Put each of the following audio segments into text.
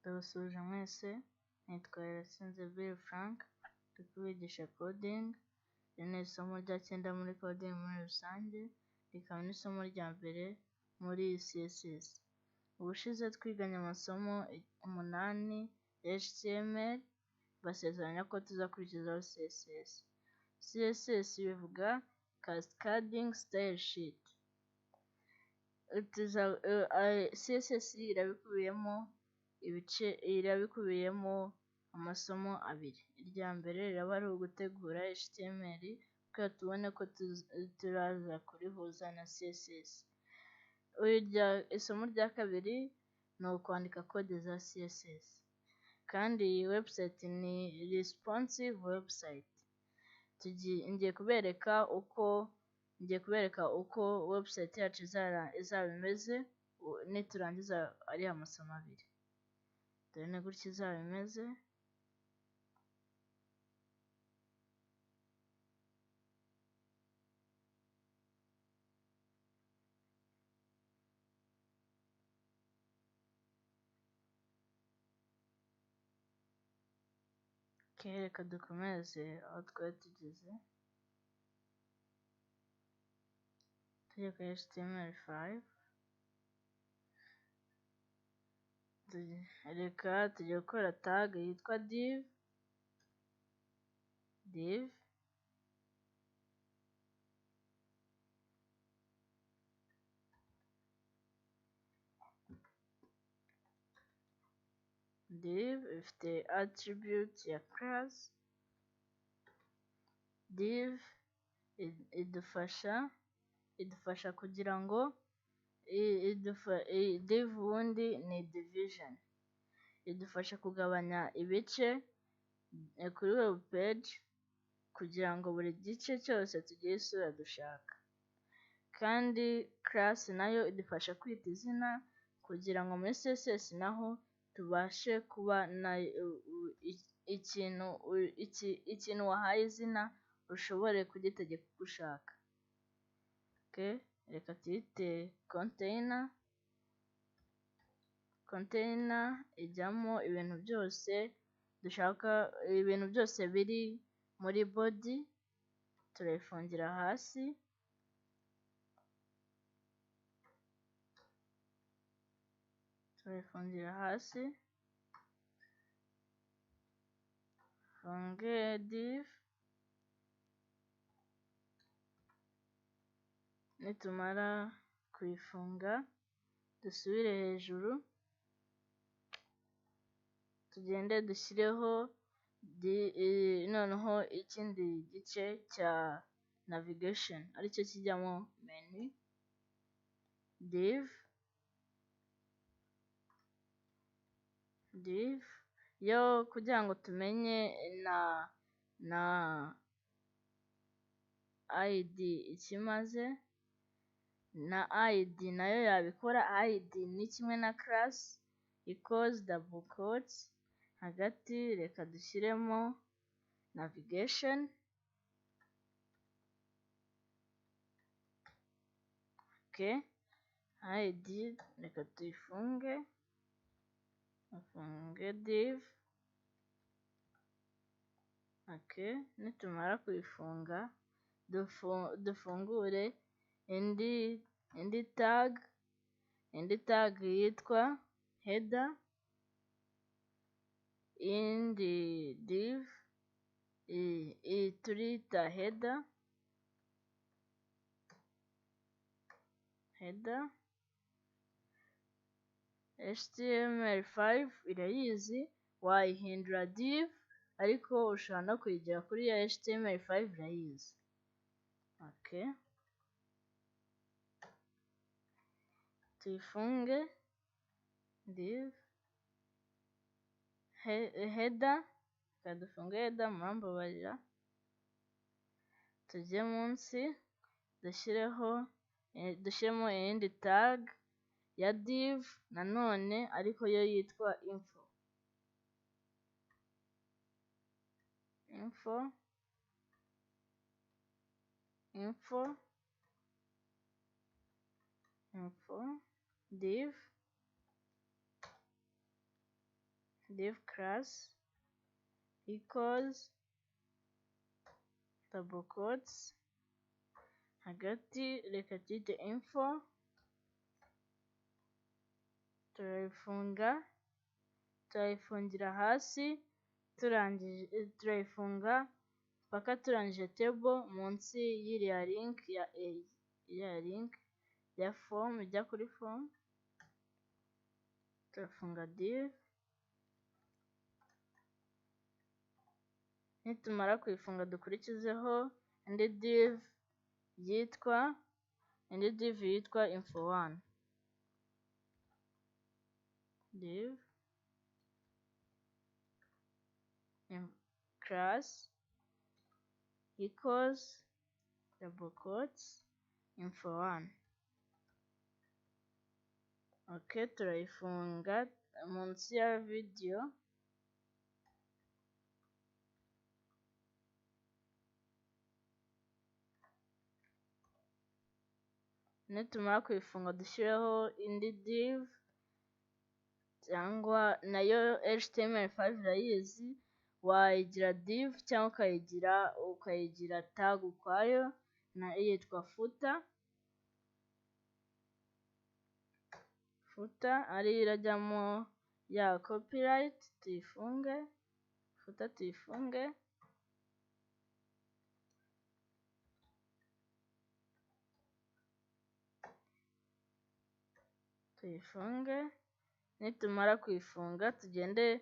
Ndabasuhuje mwese, nitwa Irasinze Bill Frank, ndi kubigisha coding. Iri ni isomo rya 9 muri coding muri rusange, rikaba n'isomo rya mbere muri CSS. Ubushize twiganye amasomo 8 ya HTML, basezeranya ko tuzakurikizaho CSS. CSS bivuga Cascading Style Sheet. CSS irabikubiyemo amasomo abiri. Irya mbere riraba ari ugutegura HTML kugira tubone ko turaza kurihuza na CSS. Isomo rya kabiri ni ukwandika code za CSS. Kandi iyi website ni responsive website. Ngiye kubereka uko website yacu izaba imeze niturangiza ari amasomo abiri. Dore ni gutya izaba imeze. Reka dukomeze aho twari tugeze. Tujye kuri HTML5. Reka tujye gukora tag yitwa div. Div ifite attribute ya class. Div idufasha kugira ngo div ubundi ni division. Idufasha kugabanya ibice kuri web page kugira ngo buri gice cyose tugire isura dushaka. Kandi class nayo idufasha kwita izina kugira ngo muri CSS naho tubashe kuba ikintu wahaye izina ushobore kugitegeka uko ushaka. Reka tuyite container. Container ijyamo ibintu byose dushaka, ibintu byose biri muri body. Turayifungira hasi. Funge div. Nitumara kuyifunga dusubire hejuru, tugende dushyireho noneho ikindi gice cya navigation aricyo kijyamo menu. Div yo kugira ngo tumenye na ID ikimaze, na ID nayo yabikora. ID ni kimwe na class equals double quotes hagati. Reka dushyiremo navigation. ID reka tuyifunge. Funge div. Nitumara kuyifunga dufungure indi tag yitwa header. Indi div turita header. HTML5 irayizi, wayihindura div ariko ushobora no kuyigira kuri ya HTML5 irayizi. Tuyifunge div header. Dufunge header, murambabarira. Tujye munsi dushyiremo iyindi tag ya div nanone ariko yo yitwa info. Div div class equals double quotes hagati reka tuyite info, turayifungira hasi, turayifunga mpaka turangije table munsi y'iriya link ya form ijya kuri form, turafunga div. Nitumara kuyifunga dukurikizeho indi div yitwa info1 div class equals double quotes info1. Okay, turayifunga munsi ya video. Nitumara kuyifunga dushyireho indi div cyangwa nayo HTML5 irayizi, wayigira div cyangwa ukayigira tag ukwayo nayo yitwa footer ariyo irajyamo ya copyright. Tuyifunge footer, tuyifunge. Nitumara kuyifunga tugende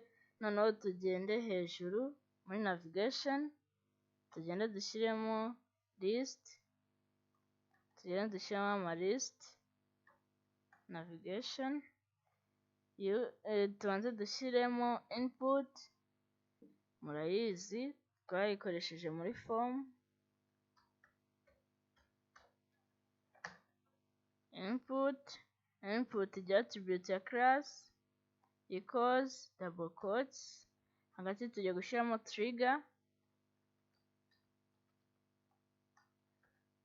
hejuru muri navigation, tugende dushyiremo list, amalist navigation, tubanze dushyiremo input, murayizi twayikoresheje muri form. Input ijya attribute ya class equals double quotes hagati tugiye gushyiramo trigger,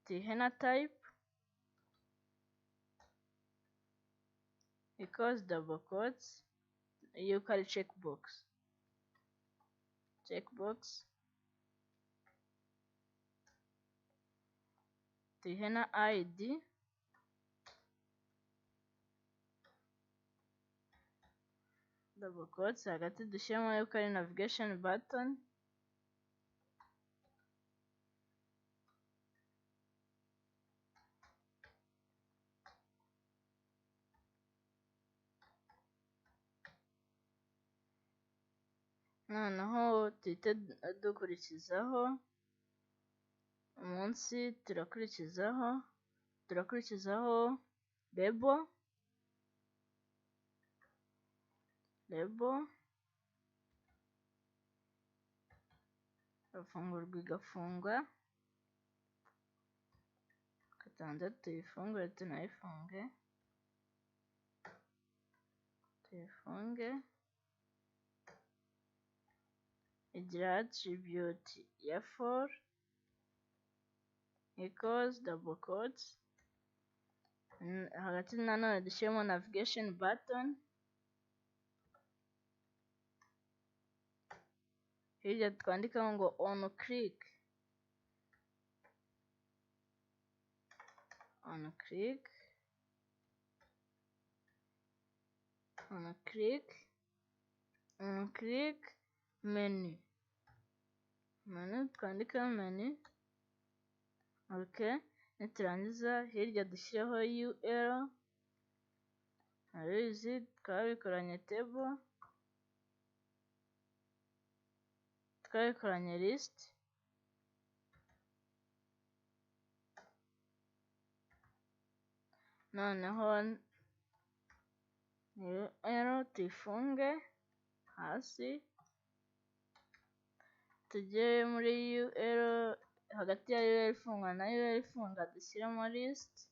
tuyihe na type equals double quotes yuko ari checkbox, tuyihe na id double quotes hagati dushyiramo yuko ari navigation button, noneho tuhite dukurikizaho munsi, turakurikizaho label, irafungurwa igafungwa, tubanze tuyifungure tunayifunge, igira attribute ya for equals double quotes hagati nanone dushyiremo navigation button, hirya twandikaho ngo on click, menu twandikaho menu. Okay, niturangiza hirya dushyireho URL, arizi twabikoranye table, twabikoranye list, noneho URL tuyifunge hasi, tujye muri URL hagati ya URL ifungwa na URL ifunga dushyiremo list,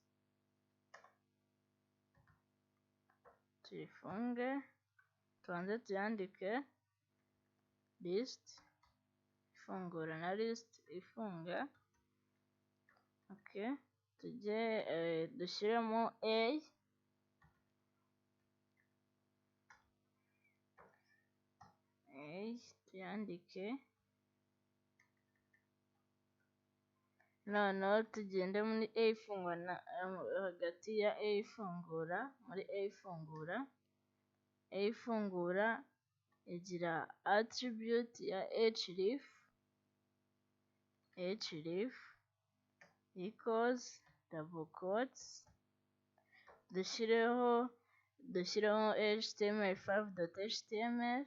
tuyifunge tubanze tuyandike list ifungura na list ifunga. Okay, tujye dushyiremo tuyandike, noneho tugende muri A ifungura hagati ya A ifungura, muri A ifungura igira attribute ya href equals double quotes, dushyireho html5.html,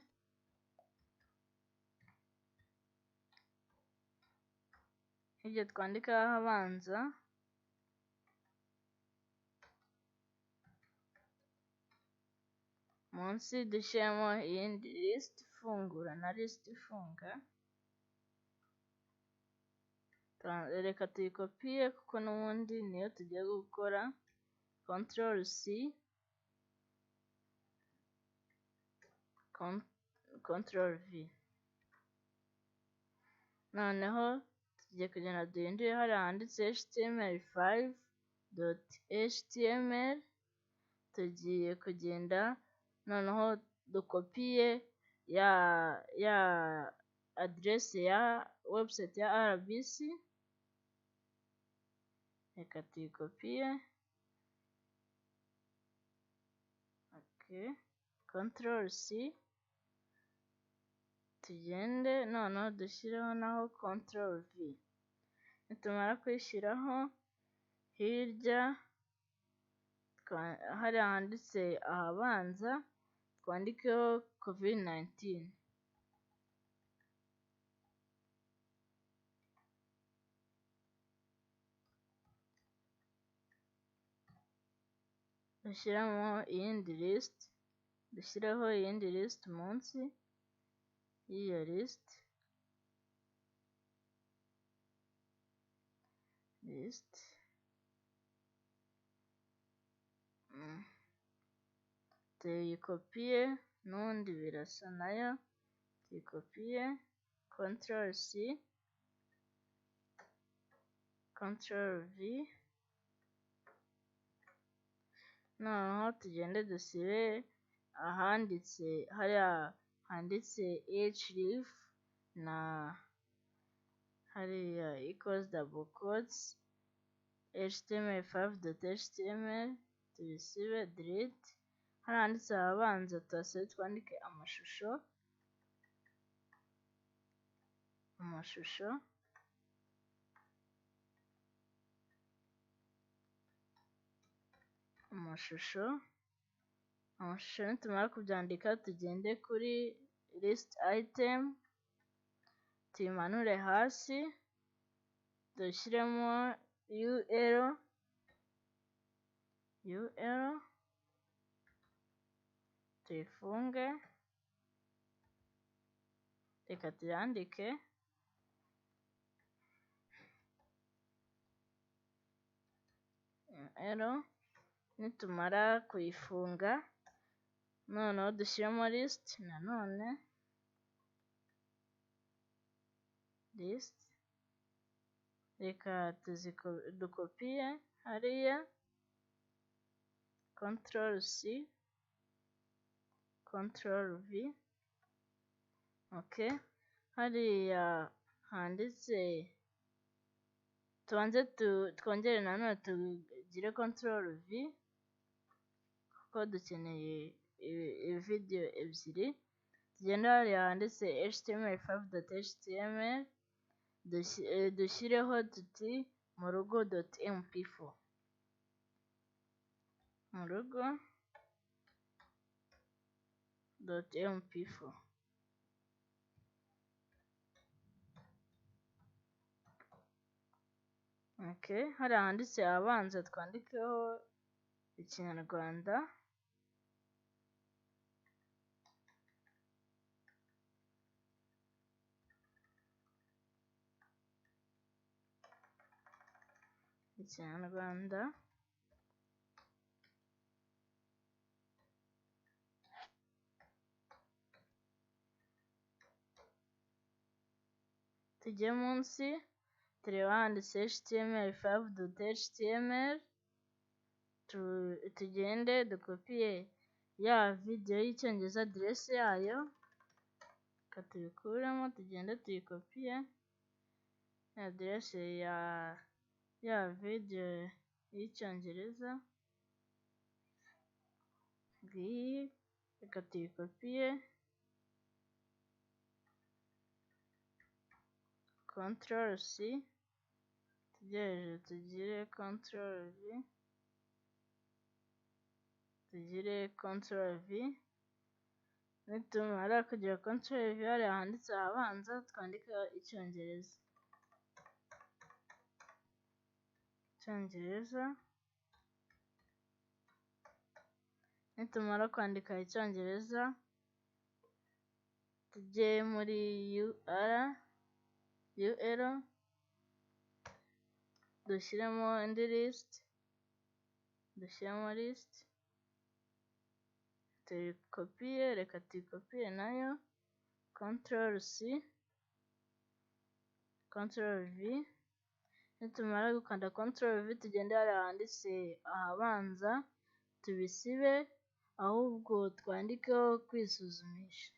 ibyo twandikaho abanza, munsi dushyiramo iyindi list ifungura na list ifunga, reka tuyikopiye kuko n'ubundi niyo tugiye gukora, Ctrl+V, noneho tugiye kugenda duhindure hariya handitse html5.html, tugiye kugenda noneho dukopiye ya address ya website ya RBC, reka tuyikopiye, Ctrl+C, tugende noneho dushyireho naho Ctrl+V, nitumara kuyishyiraho hirya hariya handitse ahabanza twandikeho COVID-19, dushyiramo iyindi list, dushyireho iyindi list munsi y'iyo list, tuyikopiye n'ubundi birasa nayo, tuyikopiye, Ctrl+C, Ctrl+V, noneho tugende dusibe ahanditse hariya handitse href na hariya equals double quotes html5.html, tubisibe, delete, hariya handitse ahabanza tuhasibe twandike amashusho, nitumara kubyandika tugende kuri list item, tuyimanure hasi, dushyiremo UL, tuyifunge, reka tuyandike, nitumara kuyifunga noneho dushyiremo list, nanone list, reka dukopiye hariya, Ctrl+C, Ctrl+V, hariya handitse tubanze twongere nanone tugire Ctrl+V kuko dukeneye video ebyiri, tugenda hariya handitse html5.html, dushyireho tuti murugo.mp4, murugo.mp4, hariya handitse abanza twandikeho Ikinyarwanda, tujye munsi tureba handitse html5.html, tugende dukopiye ya video y'icyongereza address yayo, reka tubikuremo tugende tuyikopiye, aderese ya video y'icyongereza ngiyi, reka tuyikopiye, Ctrl C, tugereje tugire Ctrl V, tugire Ctrl V, nitumara kugira Ctrl V hariya handitse ahabanza twandika icyongereza, nitumara kwandika icyongereza tujye muri UL dushyiremo indi list, tuyikopiye, reka tuyikopiye nayo, Ctrl C, Ctrl V, nitumara gukanda Ctrl V tugende hariya handitse ahabanza tubisibe, ahubwo twandikeho kwisuzumisha,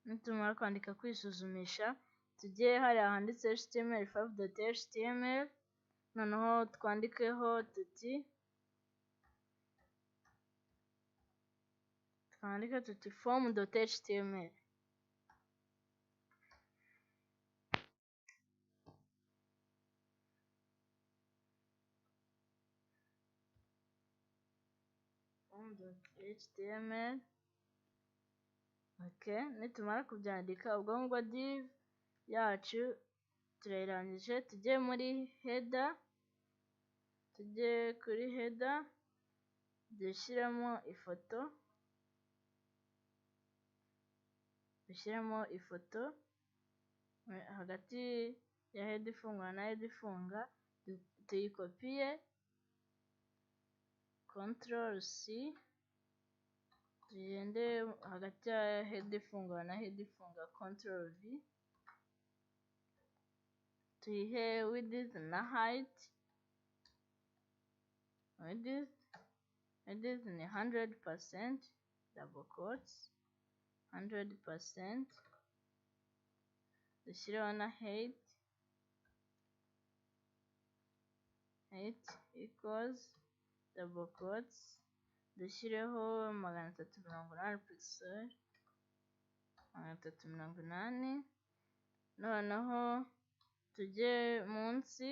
nitumara kwandika kwisuzumisha tujye hariya handitse html5.html, noneho twandikeho tuti form.html, okay. Nitumara kubyandika ubwo ngubwo div yacu turayirangije, tujye muri header, dushyiremo ifoto, hagati ya head ifungura na head ifunga tuyikopiye, Ctrl C, tugende hagati ya head ifungura na head ifunga, Ctrl V, tuyihe width na height, width ni 100%, double quotes 100%, dushyireho na height equals double quotes, dushyireho 380 pixel, 380, noneho tujye munsi,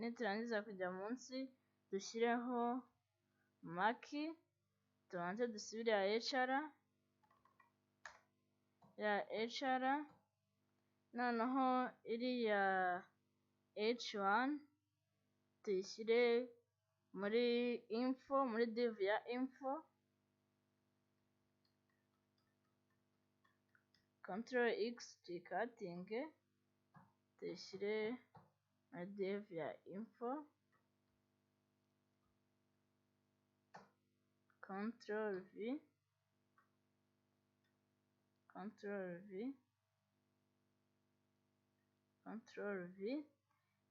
niturangiza kujya munsi dushyireho maki, tubanze dusubire ya HR, noneho iriya H1 tuyishyire muri info, muri div ya info, Ctrl X tuyikatinge tuyishyire muri div ya info, Ctrl V,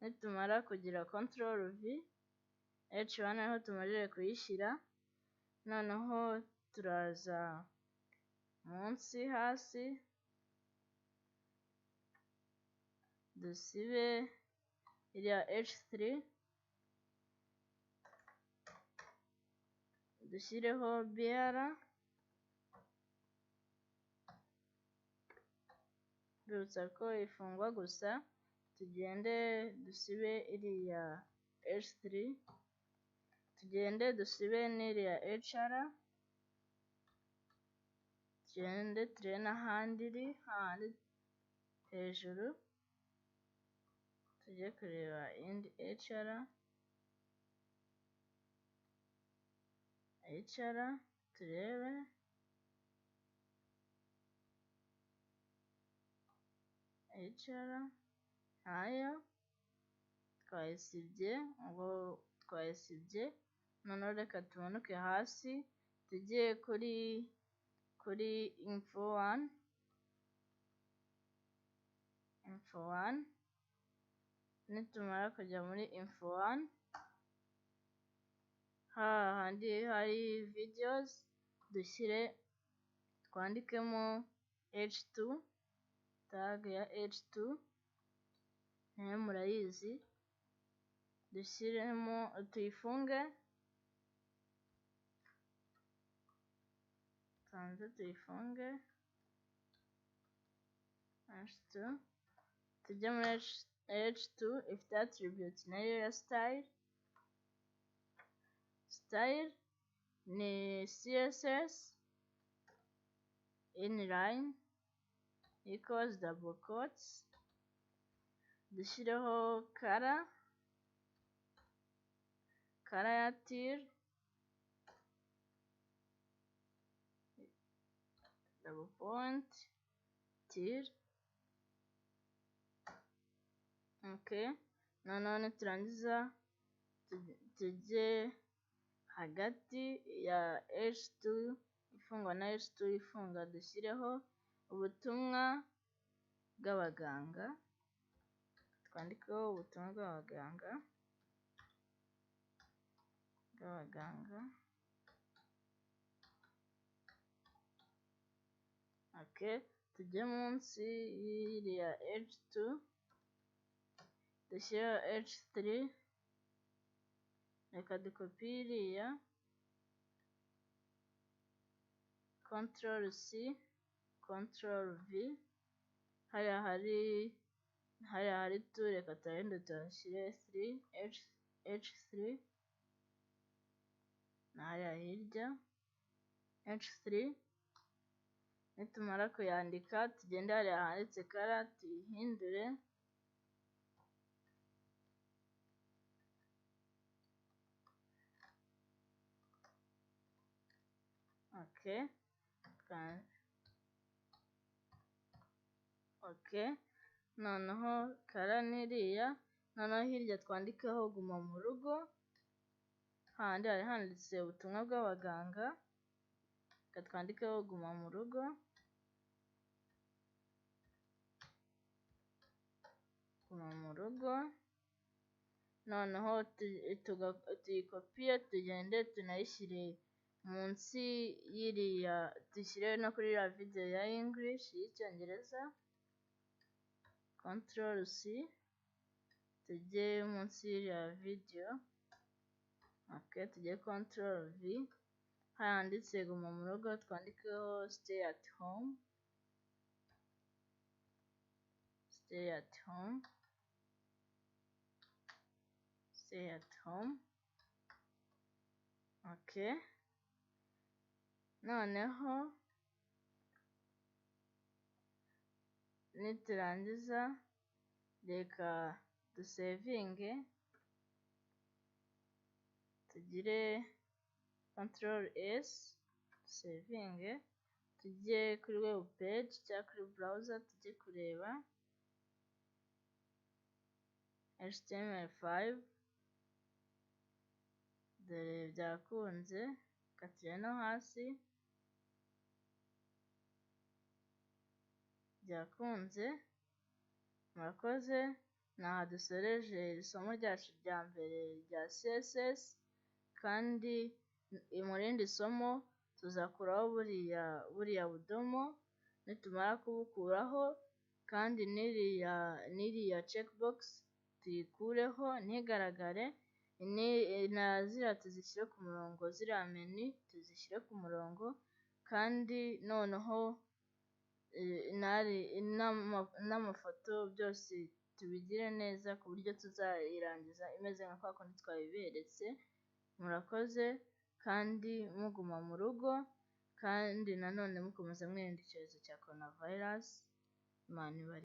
nitumara kugira Ctrl V, H1 aho tumarire kuyishyira, noneho turaza munsi hasi dusibe iriya H3, dushyireho BR, birutsa ko ifungwa gusa, tugende dusibe iriya H3, tugende dusibe n'iriya HR, tugende turebe n'ahandi iri, hahandi hejuru, tujye kureba indi HR turebe, ntayo, twayisibye, ubwo twayisibye. Noneho reka tumanuke hasi tugiye kuri info 1. Nitumara kujya muri info 1, hahandi hari videos twandikemo H2, tag ya H2 nayo murayizi, dushyiremo tuyifunge, tuyifunge H2, tujye muri H2 ifite attribute nayo ya style ni CSS inline equals double quotes, dushyireho color ya teal, double point teal. Okay, noneho niturangiza tujye hagati ya H2 ifungwa na H2 ifunga, dushyireho ubutumwa bw'abaganga, twandikeho ubutumwa bw'abaganga. Okay, tujye munsi y'iriya H2 dushyiraho H3, reka dukopiye iriya, Ctrl+C, Ctrl+V, hariya hari 2, reka turahinde tuhashyire 3, H3, na hariya hirya H3. Nitumara kuyandika tugende hariya handitse color tuyihindure, okay. Noneho color niriya, noneho hirya twandikeho guma mu rugo, handi hari handitse ubutumwa bw'abaganga, reka twandikeho guma mu rugo, noneho tuyikopiye tugende tunayishyire munsi y'iriya, dushyire no kuri iriya video ya English y'icyongereza, Ctrl+C, tujye munsi y'iriya video, okay, tujye Ctrl+V, handitse guma mu rugo twandikeho stay at home, okay. Noneho niturangiza reka dusevinge, tugire Ctrl+S, dusevinge, tujye kuri web page cyangwa kuri browser tujye kureba HTML5, dore byakunze, katire no hasi, byakunze. Murakoze, naha dusoreje isomo ryacu rya mbere rya CSS, kandi mu rindi somo tuzakuraho buriya budomo, nitumara kubukuraho kandi n'iriya checkbox tuyikureho ntigaragare, na ziriya tuzishyire ku murongo, ziriya menu tuzishyire ku murongo, kandi noneho n'amafoto byose tubigire neza ku buryo tuzayirangiza imeze nka kwa kundi twabiberetse. Murakoze, kandi muguma mu rugo, kandi nanone mukomeza mwirinda icyorezo cya coronavirus. Imana ibarinde.